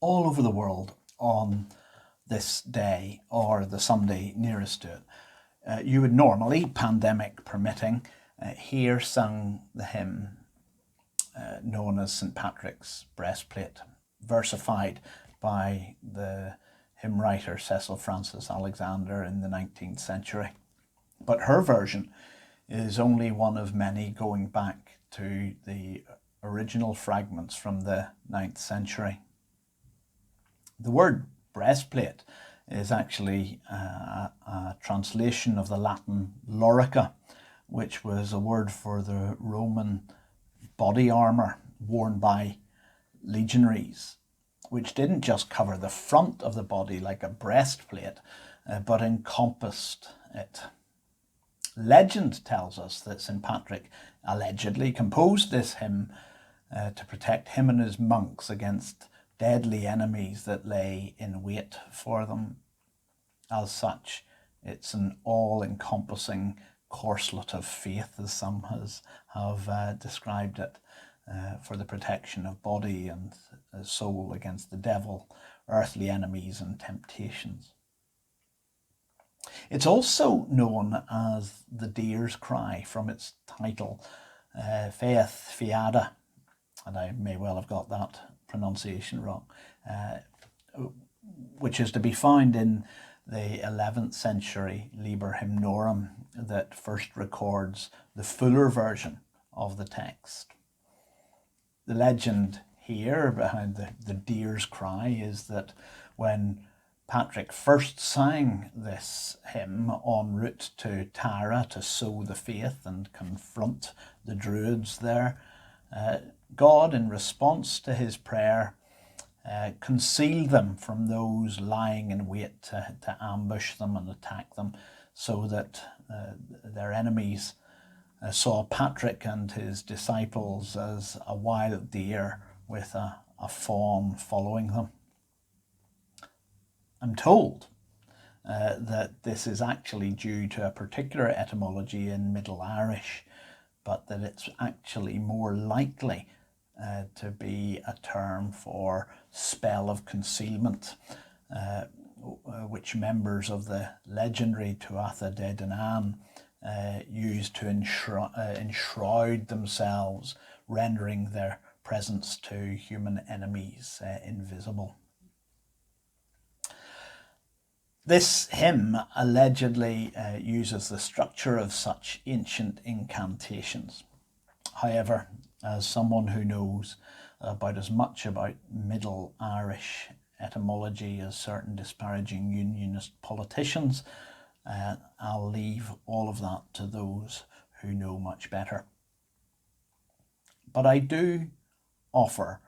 all over the world on this day or the Sunday nearest to it. You would normally, pandemic permitting, hear sung the hymn known as St. Patrick's Breastplate, versified by the hymn writer Cecil Frances Alexander in the 19th century. But her version is only one of many going back to the original fragments from the 9th century. The word breastplate is actually a translation of the Latin Lorica, which was a word for the Roman body armour worn by legionaries, which didn't just cover the front of the body like a breastplate, but encompassed it. Legend tells us that St. Patrick allegedly composed this hymn to protect him and his monks against deadly enemies that lay in wait for them. As such, it's an all-encompassing corselet of faith, as some have described it, for the protection of body and soul against the devil, earthly enemies and temptations. It's also known as the deer's cry from its title, Faith Fiada, and I may well have got that pronunciation wrong, which is to be found in the 11th century Liber Hymnorum that first records the fuller version of the text. The legend here behind the deer's cry is that when Patrick first sang this hymn en route to Tara to sow the faith and confront the Druids there, God, in response to his prayer, concealed them from those lying in wait to ambush them and attack them, so that their enemies saw Patrick and his disciples as a wild deer with a fawn following them. I'm told that this is actually due to a particular etymology in Middle Irish, but that it's actually more likely to be a term for spell of concealment, which members of the legendary Tuatha De Danann used to enshroud themselves, rendering their presence to human enemies invisible. This hymn allegedly uses the structure of such ancient incantations. However, as someone who knows about as much about Middle Irish etymology as certain disparaging unionist politicians, I'll leave all of that to those who know much better. But I do offer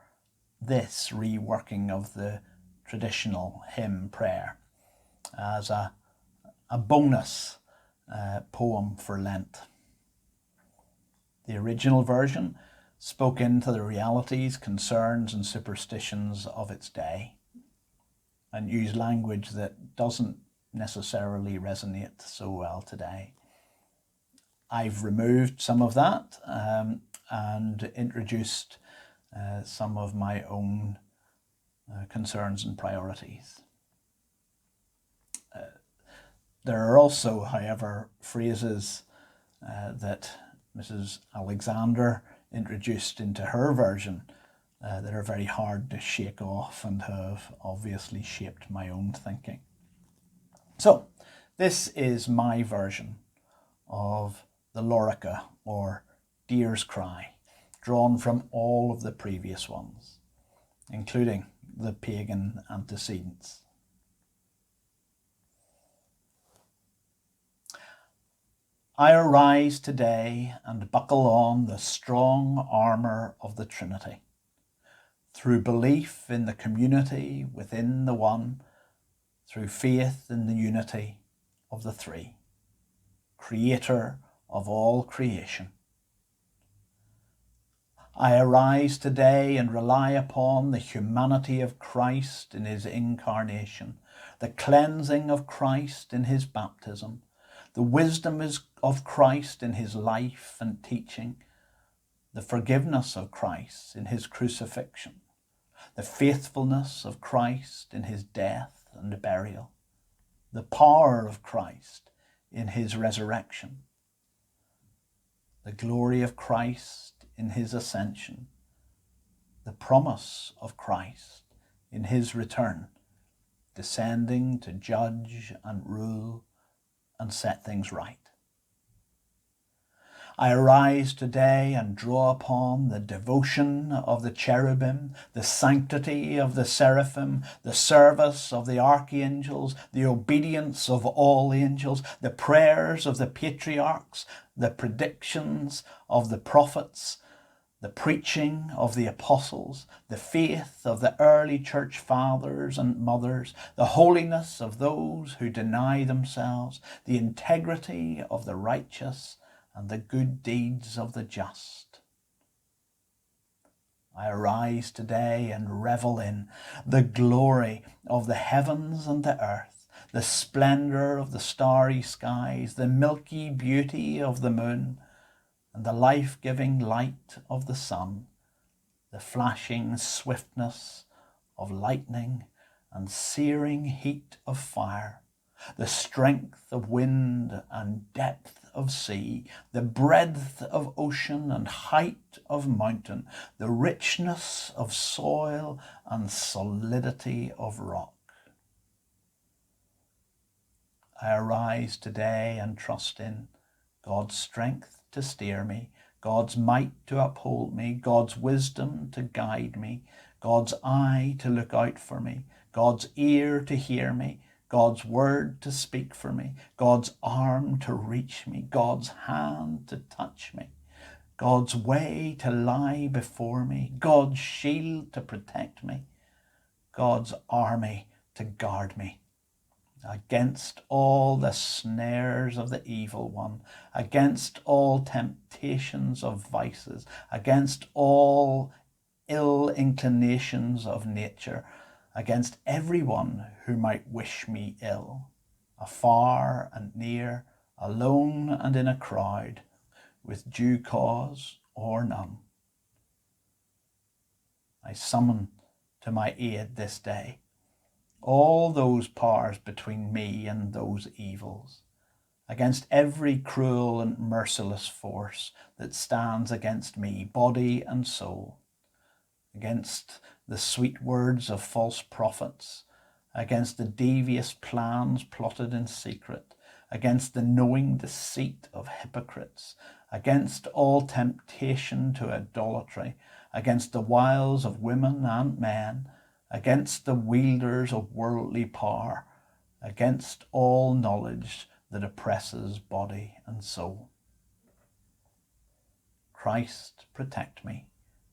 this reworking of the traditional hymn prayer as a bonus poem for Lent. The original version spoke into the realities, concerns and superstitions of its day and used language that doesn't necessarily resonate so well today. I've removed some of that and introduced some of my own concerns and priorities. There are also, however, phrases that Mrs. Alexander introduced into her version that are very hard to shake off and have obviously shaped my own thinking. So, this is my version of the Lorica, or Deer's Cry, drawn from all of the previous ones, including the pagan antecedents. I arise today and buckle on the strong armour of the Trinity. Through belief in the community within the one, through faith in the unity of the three, Creator of all creation. I arise today and rely upon the humanity of Christ in his incarnation, the cleansing of Christ in his baptism, the wisdom of Christ in his life and teaching, the forgiveness of Christ in his crucifixion, the faithfulness of Christ in his death and burial, the power of Christ in his resurrection, the glory of Christ in his ascension, the promise of Christ in his return, descending to judge and rule and set things right. I arise today and draw upon the devotion of the cherubim, the sanctity of the seraphim, the service of the archangels, the obedience of all angels, the prayers of the patriarchs, the predictions of the prophets, the preaching of the apostles, the faith of the early church fathers and mothers, the holiness of those who deny themselves, the integrity of the righteous, and the good deeds of the just. I arise today and revel in the glory of the heavens and the earth, the splendour of the starry skies, the milky beauty of the moon, and the life-giving light of the sun, the flashing swiftness of lightning and searing heat of fire, the strength of wind and depth of sea, the breadth of ocean and height of mountain, the richness of soil and solidity of rock. I arise today and trust in God's strength to steer me, God's might to uphold me, God's wisdom to guide me, God's eye to look out for me, God's ear to hear me, God's word to speak for me, God's arm to reach me, God's hand to touch me, God's way to lie before me, God's shield to protect me, God's army to guard me against all the snares of the evil one, against all temptations of vices, against all ill inclinations of nature, against everyone who might wish me ill, afar and near, alone and in a crowd, with due cause or none. I summon to my aid this day all those powers between me and those evils, against every cruel and merciless force that stands against me, body and soul, against the sweet words of false prophets, against the devious plans plotted in secret, against the knowing deceit of hypocrites, against all temptation to idolatry, against the wiles of women and men, against the wielders of worldly power, against all knowledge that oppresses body and soul. Christ, protect me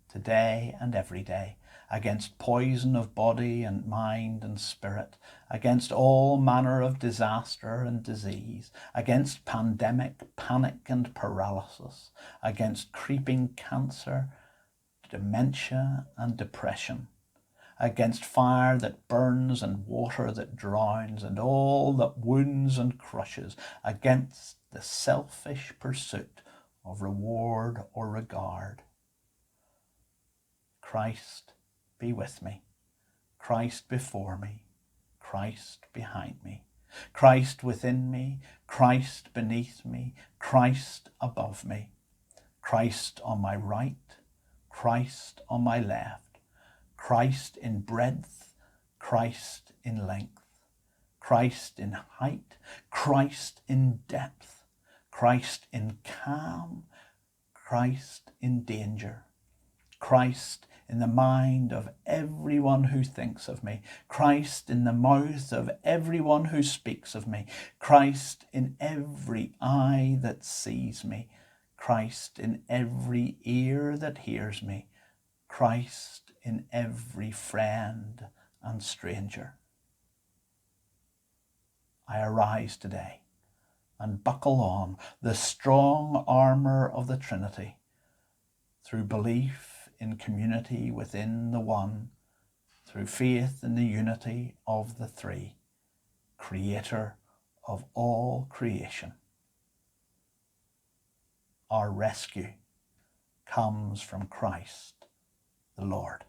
today and every day against poison of body and mind and spirit, against all manner of disaster and disease, against pandemic, panic and paralysis, against creeping cancer, dementia and depression, against fire that burns and water that drowns and all that wounds and crushes, against the selfish pursuit of reward or regard. Christ be with me, Christ before me, Christ behind me, Christ within me, Christ beneath me, Christ above me, Christ on my right, Christ on my left, Christ in breadth, Christ in length, Christ in height, Christ in depth, Christ in calm, Christ in danger, Christ in the mind of everyone who thinks of me, Christ in the mouth of everyone who speaks of me, Christ in every eye that sees me, Christ in every ear that hears me, Christ in every friend and stranger. I arise today and buckle on the strong armour of the Trinity through belief in community within the one, through faith in the unity of the three, Creator of all creation. Our rescue comes from Christ the Lord.